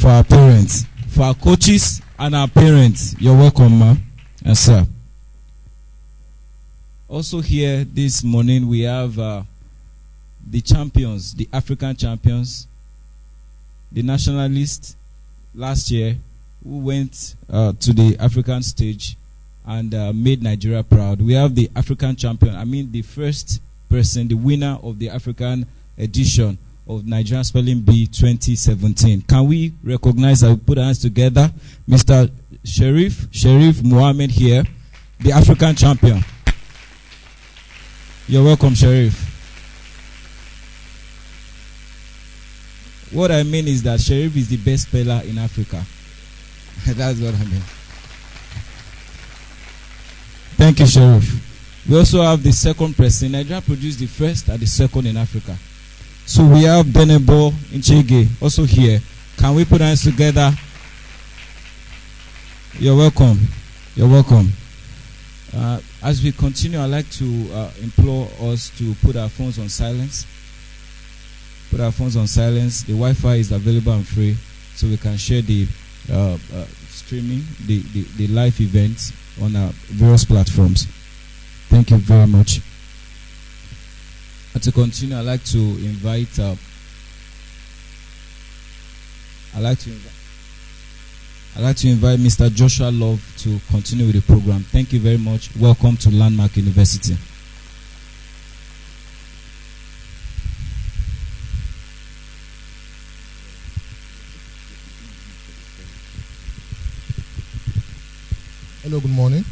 for our parents, for our coaches and our parents. You're welcome, ma. Yes, sir. Also here this morning we have the champions, the African champions, the nationalists last year who went to the African stage and made Nigeria proud. We have the African champion, the first person, the winner of the African edition of Nigerian Spelling Bee 2017. Can we recognize that we put our hands together? Mr. Sharif Mohammed here, the African champion. You're welcome, Sharif. What I mean is that Sharif is the best speller in Africa. That's what I mean. Thank you, Sharif. We also have the second person. Nigeria produced the first and the second in Africa. So we have Denebo Nchege also here. Can we put our hands together? You're welcome. You're welcome. As we continue, I'd like to implore us to put our phones on silence. Put our phones on silence. The Wi-Fi is available and free, so we can share the streaming, the live events on our various platforms. Thank you very much. And to continue, I'd like to invite Mr. Joshua Love to continue with the program. Thank you very much. Welcome to Landmark University. Hello, good morning.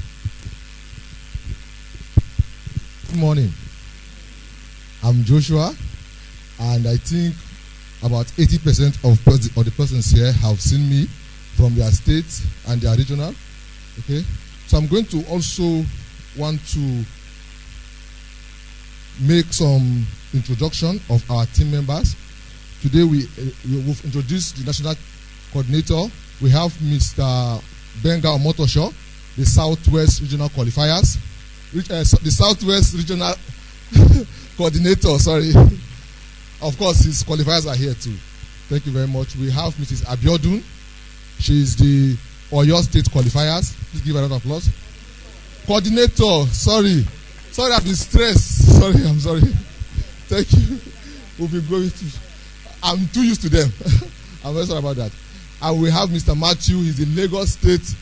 Good morning. I'm Joshua, and I think about 80% of the persons here have seen me from their state and their regional. Okay, so I'm going to also want to make some introduction of our team members. Today we've introduced the national coordinator. We have Mr. Benga Omotosho, the Southwest Regional Qualifiers, the Southwest Regional Coordinator, sorry. Of course, his qualifiers are here too. Thank you very much. We have Mrs. Abiodun. She is the Oyo State Qualifiers. Please give her a round of applause. Coordinator, sorry, I've been stressed. I'm sorry. Thank you. We'll be going to. I'm too used to them. I'm very sorry about that. And we have Mr. Matthew. He's the Lagos State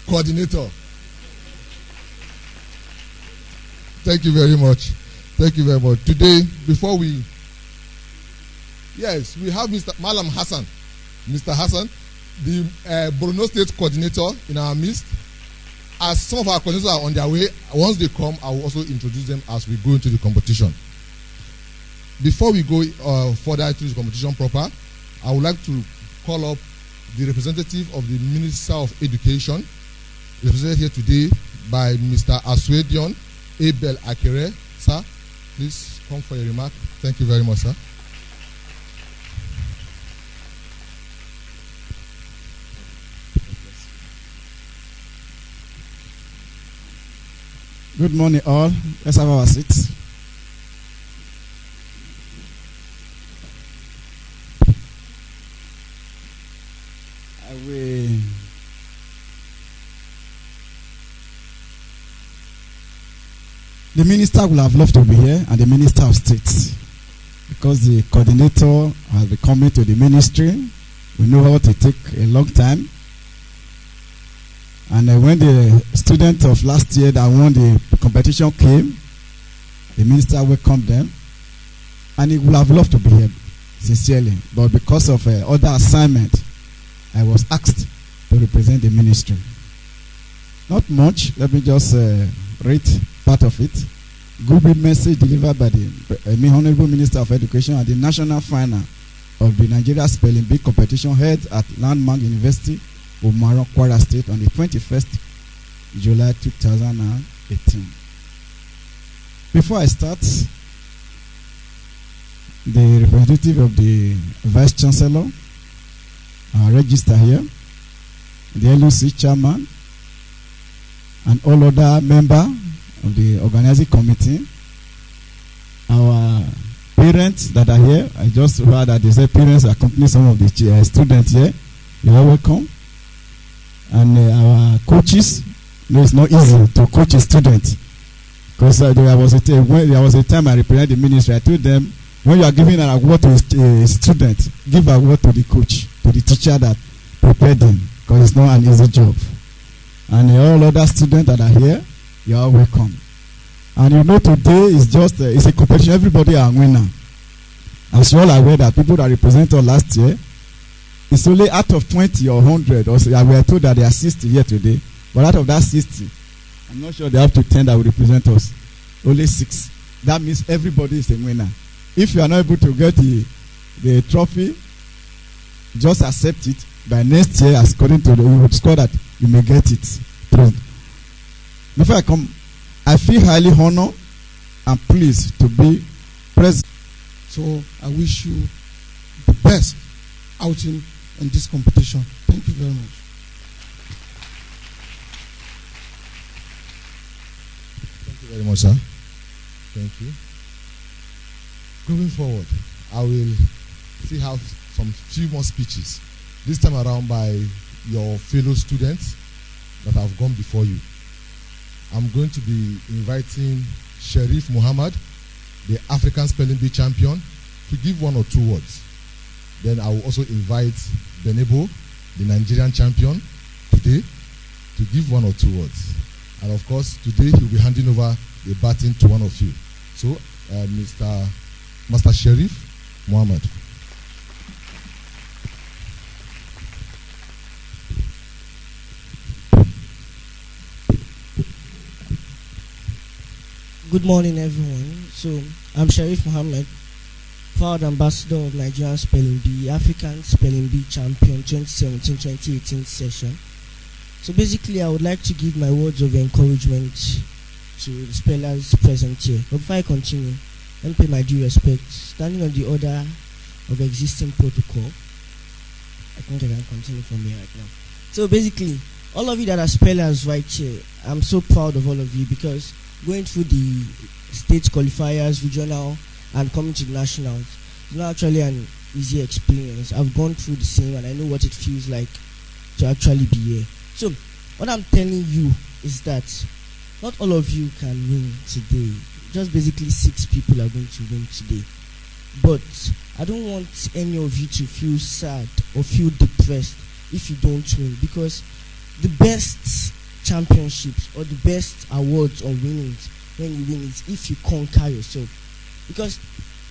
Coordinator. Thank you very much. Thank you very much. Today, before we have Mr. Malam Hassan. Mr. Hassan, the Borno State Coordinator in our midst. As some of our coordinators are on their way, once they come, I will also introduce them as we go into the competition. Before we go further into the competition proper, I would like to call up the representative of the Minister of Education, represented here today by Mr. Aswedion Abel Akere. Sir, please come for your remark. Thank you very much, sir. Good morning, all. Let's have our seats. The minister will have loved to be here, and the Minister of State, because the coordinator has been coming to the ministry. We know how to take a long time. And when the student of last year that won the competition came, the minister welcomed them, and he would have loved to be here, sincerely. But because of other assignment, I was asked to represent the ministry. Not much. Let me just read part of it. Good message delivered by the Honorable Minister of Education at the national final of the Nigeria Spelling Bee competition held at Landmark University, Omu-Aran, Kwara State on the 21st July 2018. Before I start, the representative of the Vice Chancellor, our register here, the LUC chairman, and all other members of the organizing committee, our parents that are here. I just heard that they say parents accompany some of the students here. You are welcome. And our coaches, it's not easy to coach a student. Because there was a time I represented the ministry. I told them, when you are giving an award to a student, give an award to the coach, to the teacher that prepared them. Because it's not an easy job. And all other students that are here, you are welcome. And you know, today is just it's a competition. Everybody are a winner. As you all are aware that people that represented us last year, it's only out of 20 or 100. Or so, we are told that there are 60 here today. But out of that 60, I'm not sure they have to 10 that will represent us. Only 6. That means everybody is a winner. If you are not able to get the trophy, just accept it. By next year, according to the score that you may get it. Before I come, I feel highly honored and pleased to be present. So I wish you the best outing in this competition. Thank you very much. Thank you very much, sir. Thank you. Going forward, I will still have some few more speeches. This time around by your fellow students that have gone before you. I'm going to be inviting Sharif Muhammad, the African Spelling Bee champion, to give 1 or 2 words. Then I will also invite Benebo, the Nigerian champion, today to give 1 or 2 words. And of course, today he'll be handing over the baton to one of you. So, Master Sharif Muhammad. Good morning, everyone. So, I'm Sharif Muhammad, proud ambassador of Nigerian Spelling Bee, African Spelling Bee champion 2017-2018 session. So, basically, I would like to give my words of encouragement to the spellers present here. But before I continue, let me pay my due respect. Standing on the order of existing protocol, I think I can continue from here right now. So, basically, all of you that are spellers right here, I'm so proud of all of you because going through the state qualifiers, regional, and coming to the nationals, it's not actually an easy experience. I've gone through the same and I know what it feels like to actually be here. So, what I'm telling you is that not all of you can win today. Just basically 6 people are going to win today. But I don't want any of you to feel sad or feel depressed if you don't win, because the best championships or the best awards or winnings when you win is if you conquer yourself. Because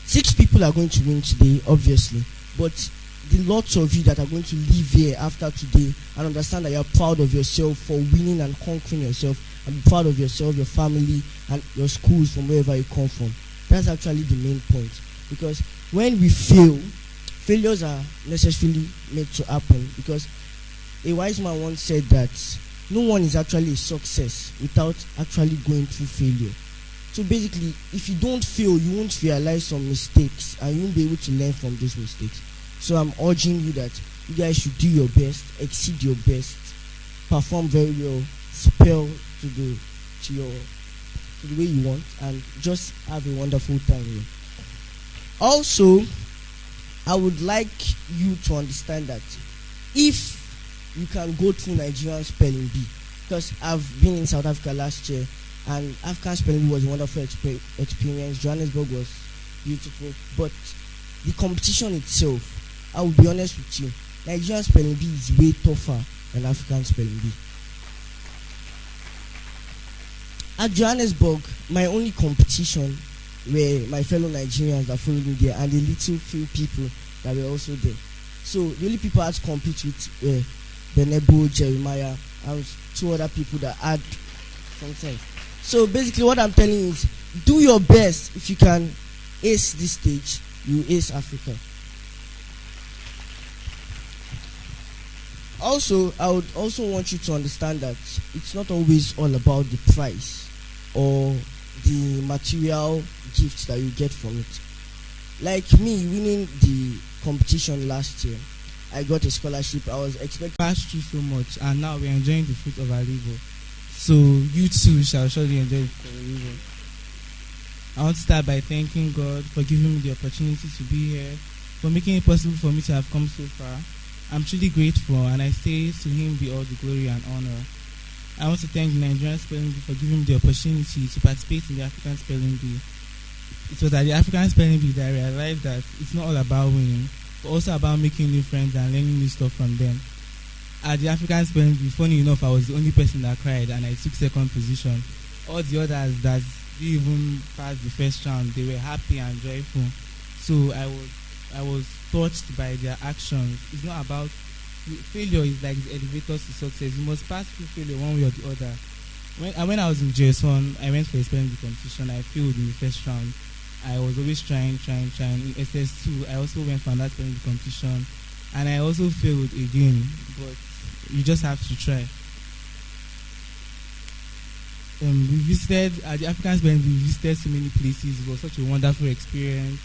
6 people are going to win today, obviously, but the lots of you that are going to live here after today and understand that you're proud of yourself for winning and conquering yourself, and be proud of yourself, your family, and your schools from wherever you come from. That's actually the main point. Because when we fail, failures are necessarily made to happen. Because a wise man once said that no one is actually a success without actually going through failure. So basically, if you don't fail, you won't realize some mistakes and you won't be able to learn from those mistakes. So I'm urging you that you guys should do your best, exceed your best, perform very well, spell to the way you want, and just have a wonderful time here. Also, I would like you to understand that if you can go through Nigerian Spelling Bee, because I've been in South Africa last year and African Spelling Bee was a wonderful experience. Johannesburg was beautiful, but the competition itself, I will be honest with you, Nigerian Spelling Bee is way tougher than African Spelling Bee. At Johannesburg, my only competition were my fellow Nigerians that followed me there and the little few people that were also there. So the only people I had to compete with were Benebo, Jeremiah, and 2 other people that had some sense. So basically what I'm telling you is, do your best. If you can ace this stage, you ace Africa. Also, I would also want you to understand that it's not always all about the prize or the material gifts that you get from it. Like me winning the competition last year, I got a scholarship. I was expecting passed through so much, and now we're enjoying the fruit of our labor. So you too shall surely enjoy the fruit of our labor. I want to start by thanking God for giving me the opportunity to be here, for making it possible for me to have come so far. I'm truly grateful, and I say to him be all the glory and honor. I want to thank the Nigerian Spelling Bee for giving me the opportunity to participate in the African Spelling Bee. It was at the African Spelling Bee that I realized that it's not all about winning, but also about making new friends and learning new stuff from them. At the African Spelling Bee, funny enough, I was the only person that cried, and I took second position. All the others that didn't even pass the first round, they were happy and joyful. So I was touched by their actions. It's not about failure. Is like the elevator to success. You must pass through failure one way or the other. When I was in JS1, I went for a spelling bee competition. I failed in the first round. I was always trying. In SS2, I also went for another spelling bee competition, and I also failed again. But you just have to try. We visited at the African Spelling Bee. We visited so many places. It was such a wonderful experience.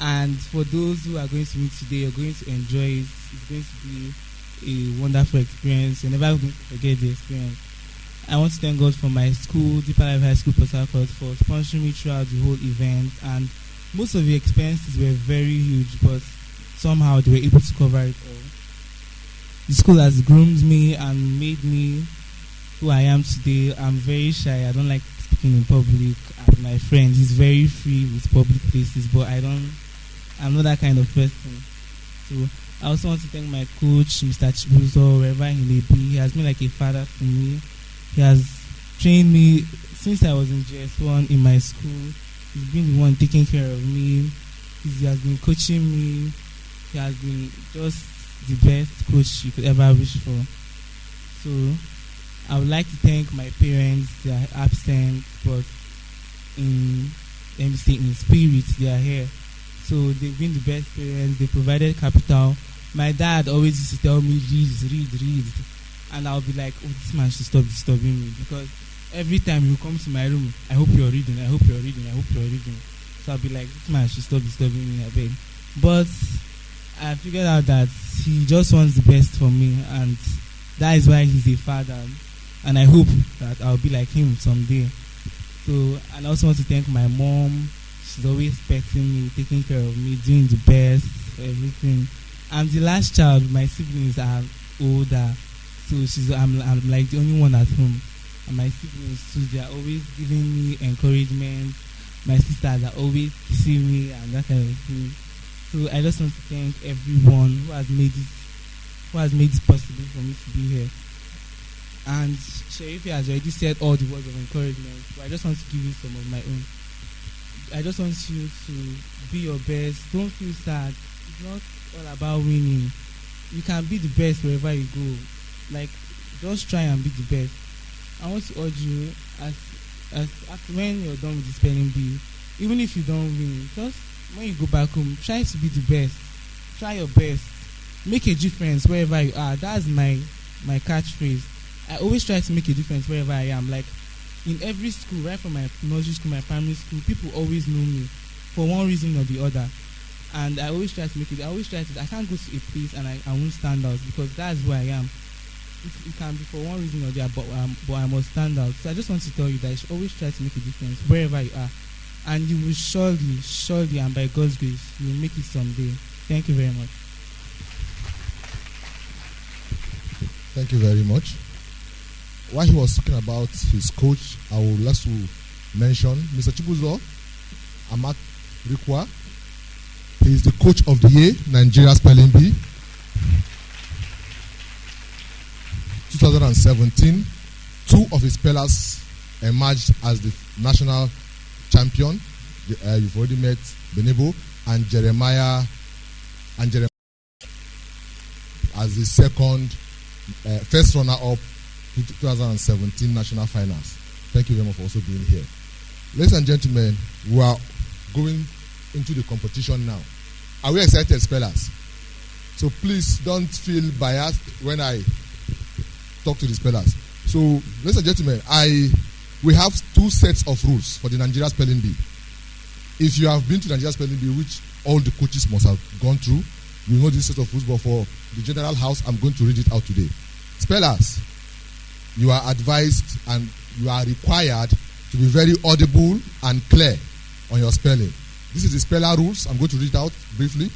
And for those who are going to meet today, you're going to enjoy it. It's going to be a wonderful experience. You're never going to forget the experience. I want to thank God for my school, Deeper Life High School, Port Harcourt, for sponsoring me throughout the whole event. And most of the expenses were very huge, but somehow they were able to cover it all. The school has groomed me and made me who I am today. I'm very shy. I don't like speaking in public. And my friend, he's very free with public places, but I'm not that kind of person. So I also want to thank my coach, Mr. Chibuzo, wherever he may be. He has been like a father to me. He has trained me since I was in JS1 in my school. He's been the one taking care of me. He has been coaching me. He has been just the best coach you could ever wish for. So I would like to thank my parents. They are absent, but in spirit they are here. So they've been the best parents. They provided capital. My dad always used to tell me, read. And I'll be like, oh, this man should stop disturbing me. Because every time he comes to my room, I hope you're reading. So I'll be like, this man should stop disturbing me, I beg. But I figured out that he just wants the best for me. And that is why he's a father. And I hope that I'll be like him someday. So, and I also want to thank my mom. She's always expecting me, taking care of me, doing the best, everything. I'm the last child. My siblings are older, so I'm like the only one at home. And my siblings too, they are always giving me encouragement. My sisters are always kissing me and that kind of thing. So I just want to thank everyone who has made it possible for me to be here. And Sherifi has already said all the words of encouragement, but I just want to give you some of my own. I just want you to be your best. Don't feel sad. It's not all about winning. You can be the best wherever you go. Like, just try and be the best. I want to urge you, as after when you're done with the spelling bee, even if you don't win, just when you go back home, try to be the best. Try your best. Make a difference wherever you are. That's my catchphrase. I always try to make a difference wherever I am. Like, in every school, right from my nursery school, my primary school, people always know me for one reason or the other. And I always try to make it. I can't go to a place and I won't stand out, because that's who I am. It can be for one reason or the other, but I must stand out. So I just want to tell you that you should always try to make a difference wherever you are. And you will surely, and by God's grace, you will make it someday. Thank you very much. Thank you very much. While he was talking about his coach, I would like to mention Mr. Chibuzo Amat Rikwa. He is the coach of the year, Nigeria Spelling Bee. 2017, two of his spellers emerged as the national champion. You've already met Benebo and Jeremiah as the first runner-up to 2017 national finals. Thank you very much for also being here. Ladies and gentlemen, we are going into the competition now. Are we excited, spellers? So please don't feel biased when I talk to the spellers. So, ladies and gentlemen, we have two sets of rules for the Nigeria Spelling Bee. If you have been to Nigeria Spelling Bee, which all the coaches must have gone through, you know this set of rules, but for the general house, I'm going to read it out today. Spellers, you are advised and you are required to be very audible and clear on your spelling. This is the speller rules. I'm going to read it out briefly.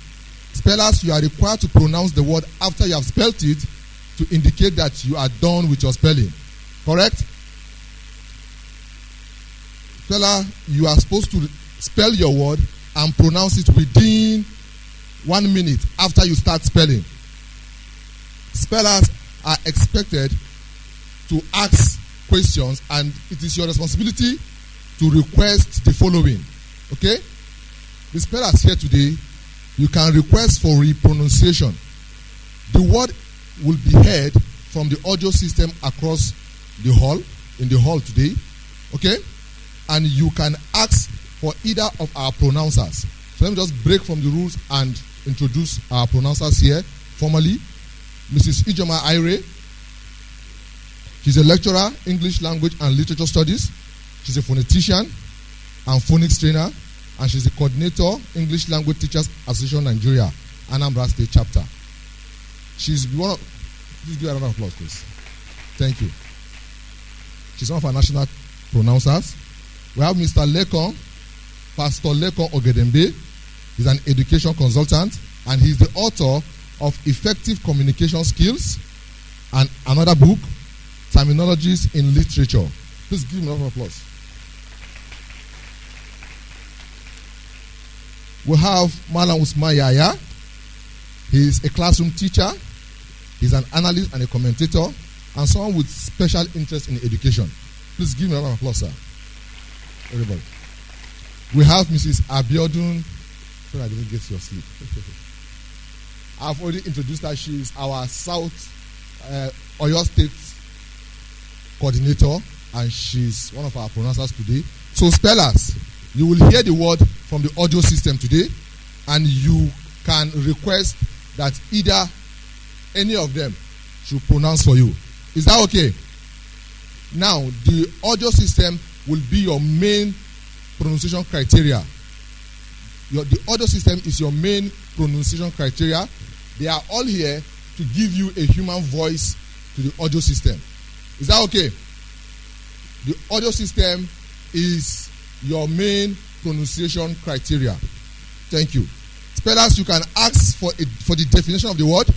Spellers, you are required to pronounce the word after you have spelled it to indicate that you are done with your spelling. Correct? Speller, you are supposed to spell your word and pronounce it within 1 minute after you start spelling. Spellers are expected to ask questions, and it is your responsibility to request the following. Okay? The spellers here today, you can request for repronunciation. The word will be heard from the audio system across the hall, in the hall today. Okay? And you can ask for either of our pronouncers. So let me just break from the rules and introduce our pronouncers here formally. Mrs. Ijoma Aire. She's a lecturer, English Language and Literature Studies. She's a phonetician and phonics trainer, and she's the coordinator, English Language Teachers Association Nigeria, Anambra State Chapter. She's one of, please give her a round of applause, please. Thank you. She's one of our national pronouncers. We have Mr. Lekon, Pastor Lekon Ogedembe. He's an education consultant, and he's the author of Effective Communication Skills and another book, Terminologies in Literature. Please give him a round of applause. We have Malam Usman Yaya. He's a classroom teacher. He's an analyst and a commentator, and someone with special interest in education. Please give him a round of applause, sir. Everybody. We have Mrs. Abiodun. Sorry, I didn't get your sleep. I've already introduced her. She is our South Oyo State coordinator, and she's one of our pronouncers today. So spellers, you will hear the word from the audio system today, and you can request that either any of them should pronounce for you. Is that okay? Now, the audio system will be your main pronunciation criteria. The audio system is your main pronunciation criteria. They are all here to give you a human voice to the audio system. Is that okay? The audio system is your main pronunciation criteria. Thank you. Spellers, you can ask for the definition of the word.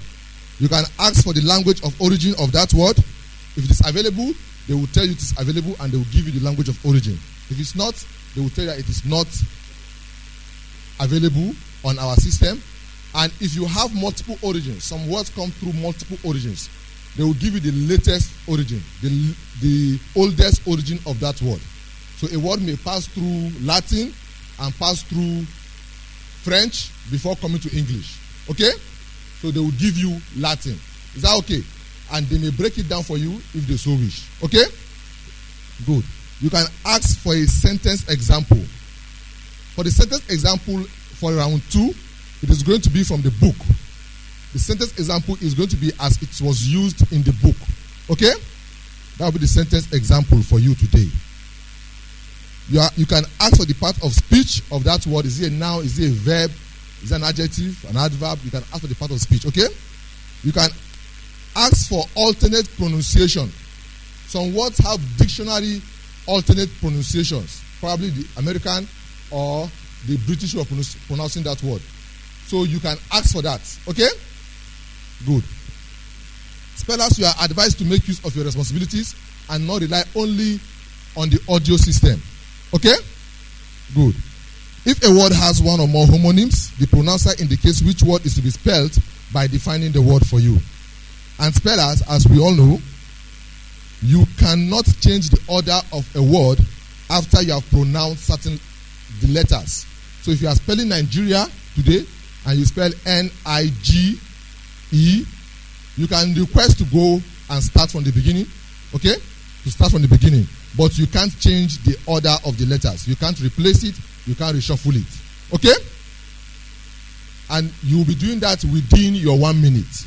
You can ask for the language of origin of that word. If it is available, they will tell you it is available, and they will give you the language of origin. If it's not, they will tell you that it is not available on our system. And if you have multiple origins, some words come through multiple origins, they will give you the latest origin, the oldest origin of that word. So a word may pass through Latin and pass through French before coming to English. Okay? So they will give you Latin. Is that okay? And they may break it down for you if they so wish. Okay? Good. You can ask for a sentence example. For the sentence example for round 2, it is going to be from the book. The sentence example is going to be as it was used in the book. Okay? That will be the sentence example for you today. You can ask for the part of speech of that word. Is it a noun? Is it a verb? Is it an adjective? An adverb? You can ask for the part of speech. Okay? You can ask for alternate pronunciation. Some words have dictionary alternate pronunciations. Probably the American or the British who are pronouncing that word. So you can ask for that. Okay? Good. Spellers, you are advised to make use of your responsibilities and not rely only on the audio system. Okay? Good. If a word has one or more homonyms, the pronouncer indicates which word is to be spelled by defining the word for you. And spellers, as we all know, you cannot change the order of a word after you have pronounced the letters. So if you are spelling Nigeria today and you spell N-I-G-E, you can request to go and start from the beginning. Okay? To start from the beginning. But you can't change the order of the letters. You can't replace it. You can't reshuffle it. Okay? And you will be doing that within your 1 minute.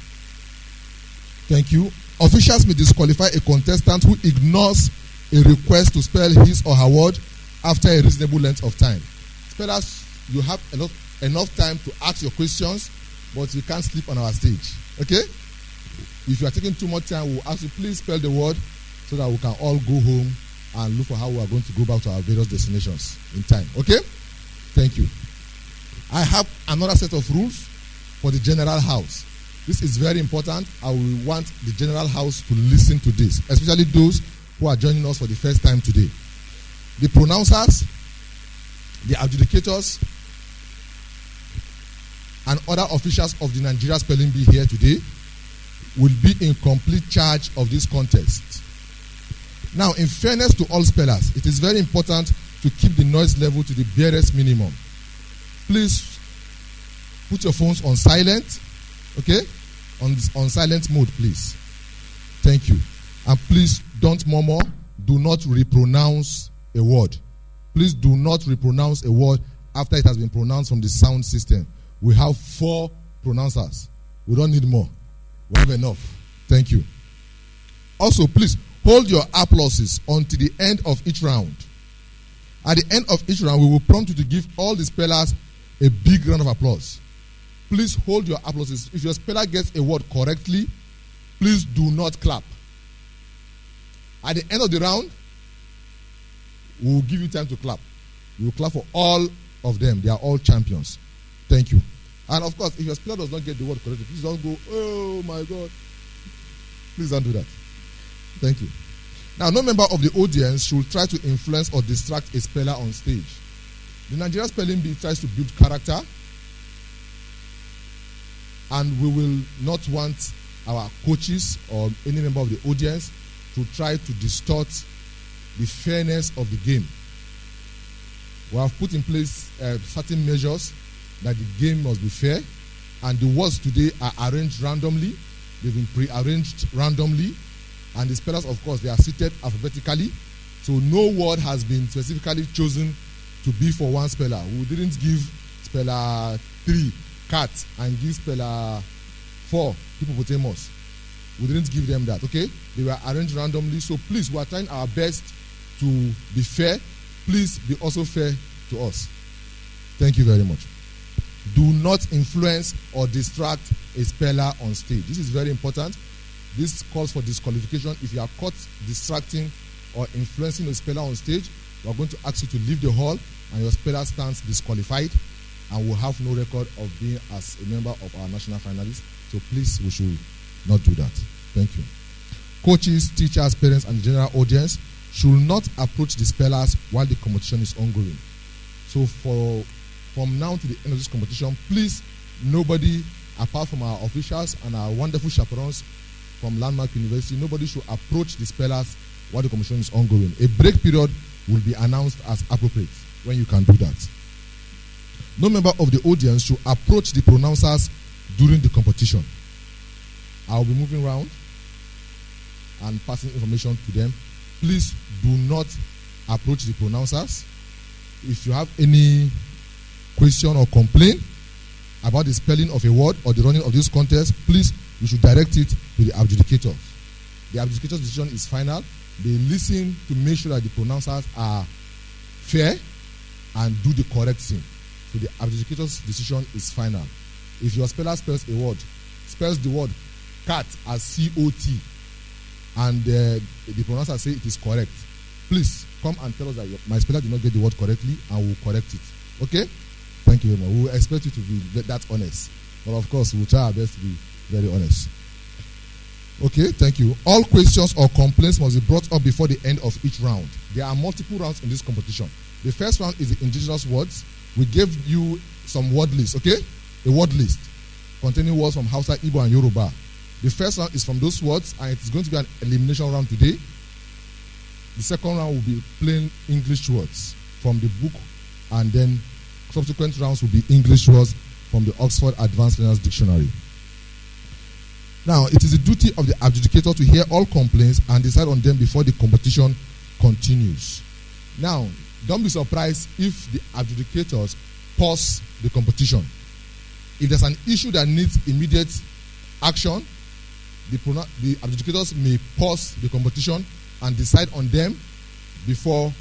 Thank you. Officials may disqualify a contestant who ignores a request to spell his or her word after a reasonable length of time. Spellers, you have enough time to ask your questions, but you can't sleep on our stage. Okay? If you are taking too much time, we'll ask you please spell the word so that we can all go home and look for how we are going to go back to our various destinations in time. Okay? Thank you. I have another set of rules. for the general house. This is very important. I will want the general house to listen to this, especially those who are joining us for the first time today. The pronouncers, the adjudicators, and other officials of the Nigeria Spelling Bee here today will be in complete charge of this contest. Now, in fairness to all spellers, it is very important to keep the noise level to the barest minimum. Please put your phones on silent, okay? On silent mode, please. Thank you. And please don't murmur. Do not repronounce a word. Please do not repronounce a word after it has been pronounced from the sound system. We have 4 pronouncers. We don't need more. We have enough. Thank you. Also, please hold your applauses until the end of each round. At the end of each round, we will prompt you to give all the spellers a big round of applause. Please hold your applauses. If your speller gets a word correctly, please do not clap. At the end of the round, we will give you time to clap. We will clap for all of them. They are all champions. Thank you. And of course, if your speller does not get the word correctly, please don't go, oh my God. Please don't do that. Thank you. Now, no member of the audience should try to influence or distract a speller on stage. The Nigerian Spelling Bee tries to build character, and we will not want our coaches or any member of the audience to try to distort the fairness of the game. We have put in place certain measures that the game must be fair, and the words today are arranged randomly. They've been pre-arranged randomly, and the spellers, of course, they are seated alphabetically, so no word has been specifically chosen to be for one speller. We didn't give speller 3 cat and give speller 4 hippopotamus. We didn't give them that, okay? They were arranged randomly, so please, we are trying our best to be fair. Please be also fair to us. Thank you very much. Do not influence or distract a speller on stage. This is very important. This calls for disqualification. If you are caught distracting or influencing a speller on stage, we are going to ask you to leave the hall, and your speller stands disqualified and will have no record of being as a member of our national finalists. So please, we should not do that. Thank you. Coaches, teachers, parents, and the general audience should not approach the spellers while the competition is ongoing. So from now to the end of this competition, please, nobody, apart from our officials and our wonderful chaperones from Landmark University, nobody should approach the spellers while the competition is ongoing. A break period will be announced as appropriate when you can do that. No member of the audience should approach the pronouncers during the competition. I'll be moving around and passing information to them. Please do not approach the pronouncers. If you have any question or complaint about the spelling of a word or the running of this contest, please, you should direct it to the adjudicators. The adjudicator's decision is final. They listen to make sure that the pronouncers are fair and do the correct thing. So the adjudicator's decision is final. If your speller spells a word, spells the word cat as C-O-T, and the pronouncer say it is correct, please come and tell us that my speller did not get the word correctly, and we'll correct it. Okay? Thank you very much. We will expect you to be that honest. But of course, we'll try our best to be very honest. Okay, thank you. All questions or complaints must be brought up before the end of each round. There are multiple rounds in this competition. The first round is the indigenous words. We gave you some word lists, okay? A word list containing words from Hausa, Igbo, and Yoruba. The first round is from those words, and it's going to be an elimination round today. The second round will be plain English words from the book, and then subsequent rounds will be English words from the Oxford Advanced Learners Dictionary. Now, it is the duty of the adjudicator to hear all complaints and decide on them before the competition continues. Now, don't be surprised if the adjudicators pause the competition. If there's an issue that needs immediate action, the adjudicators may pause the competition and decide on them before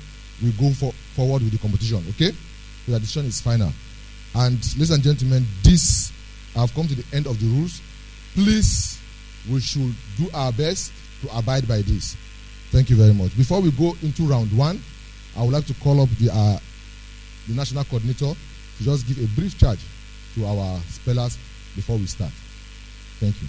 we go forward with the competition, okay? So the decision is final. And ladies and gentlemen, I have come to the end of the rules. Please, we should do our best to abide by this. Thank you very much. Before we go into round 1, I would like to call up the national coordinator to just give a brief charge to our spellers before we start. Thank you.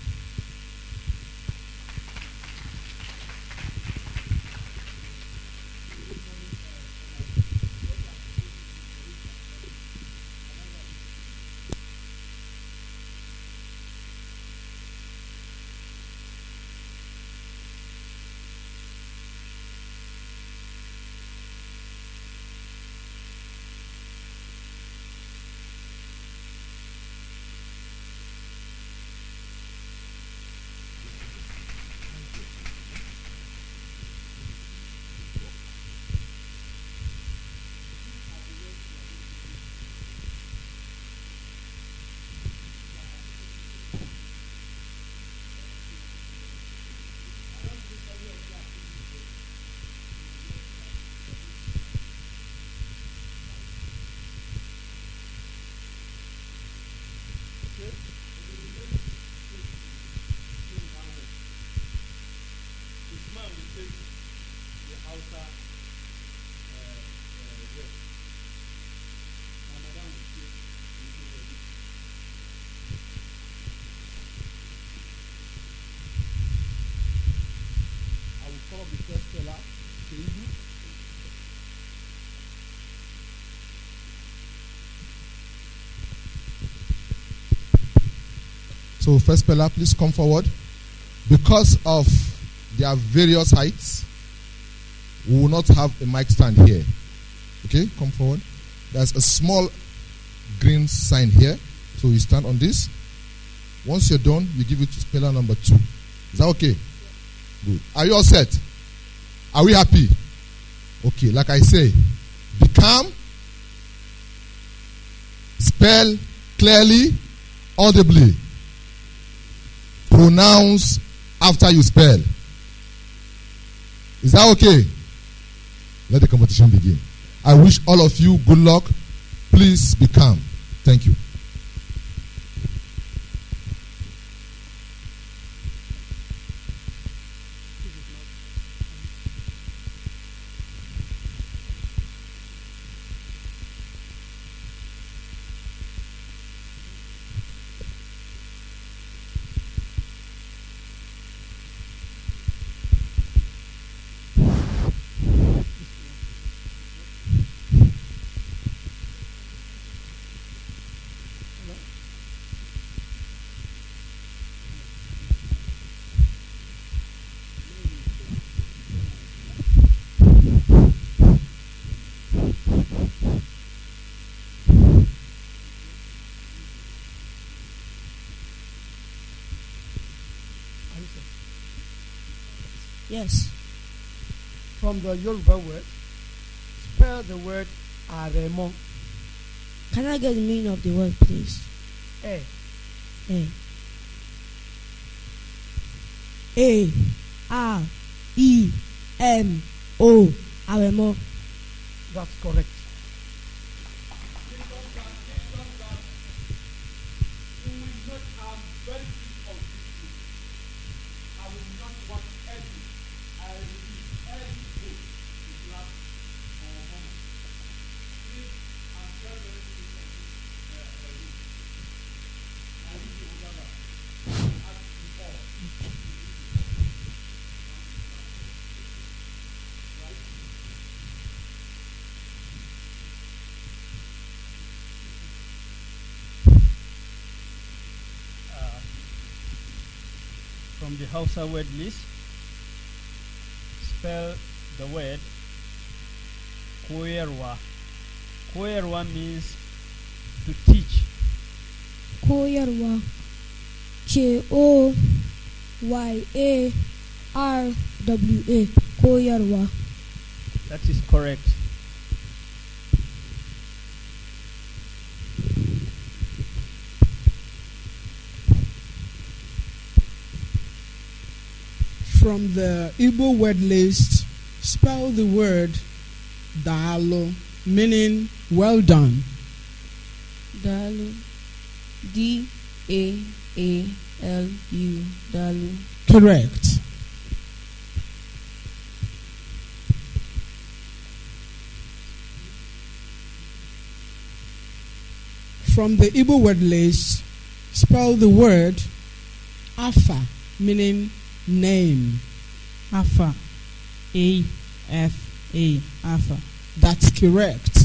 So first speller, please come forward. Because of their various heights, we will not have a mic stand here. Okay, come forward. There's a small green sign here. So you stand on this. Once you're done, you give it to speller number 2. Is that okay? Good. Are you all set? Are we happy? Okay, like I say, be calm, spell clearly, audibly, pronounce after you spell. Is that okay? Let the competition begin. I wish all of you good luck. Please be calm. Thank you. Yes. From the Yoruba word, spell the word Aremo. Can I get the meaning of the word, please? A. A. A. R. E. M. O. Aremo. That's correct. From the Hausa word list, spell the word koyarwa. Koyarwa means to teach. Koyarwa. Koyarwa. Koyarwa. That is correct. From the Igbo word list, spell the word Dalo, meaning well done. Dalu. D-A-A-L-U. Dalu. Correct. From the Igbo word list, spell the word Afa, meaning name. Afa. A-F-A. Afa. That's correct.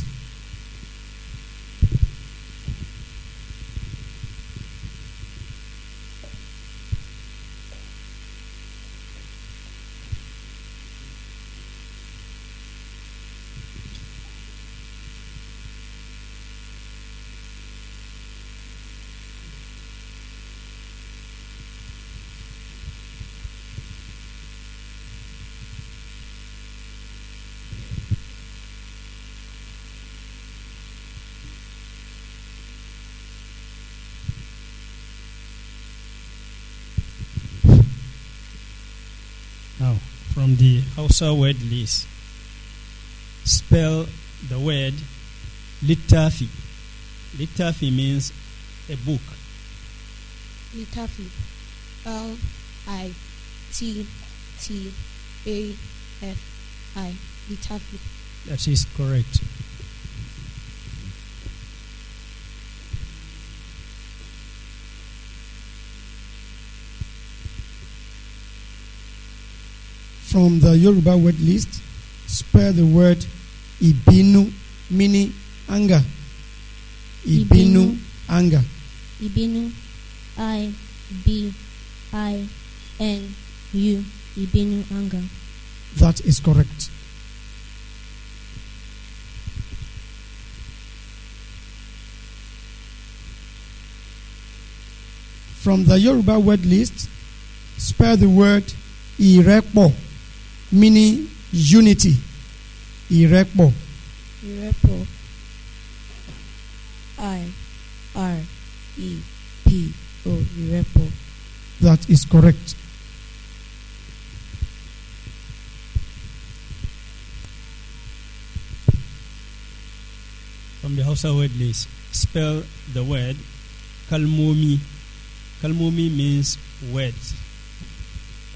Now, from the Hausa word list, spell the word littafi. Littafi means a book. Littafi. L-I-T-T-A-F-I. Littafi. That is correct. From the Yoruba word list, spell the word Ibinu, meaning anger. Ibinu, anger. Ibinu. I-B-I-N-U. Ibinu, anger. That is correct. From the Yoruba word list, spell the word Irepo, meaning unity. Irepo. Irepo. I-R-E-P-O. Irepo. That is correct. From the Hausa word list, spell the word kalmomi. Kalmomi means words.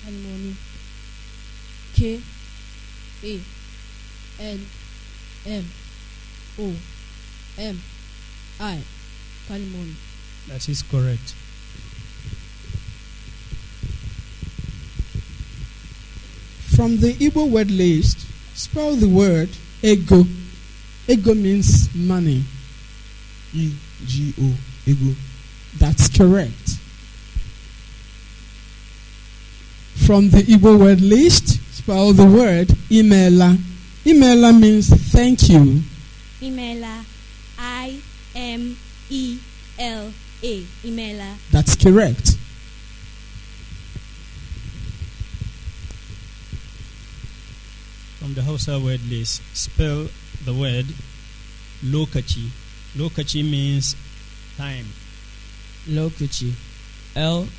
Kalmomi. K-A-L-M-O-M-I. Kalmomi. That is correct. From the Igbo word list, spell the word ego. Ego means money. E-G-O. Ego. That's correct. From the Igbo word list, spell the word imela. Imela means thank you. Imela. I-M-E-L-A. Imela. That's correct. From the Hausa word list, spell the word lokaci. Lokaci means time. Lokaci. L-O-K-A-C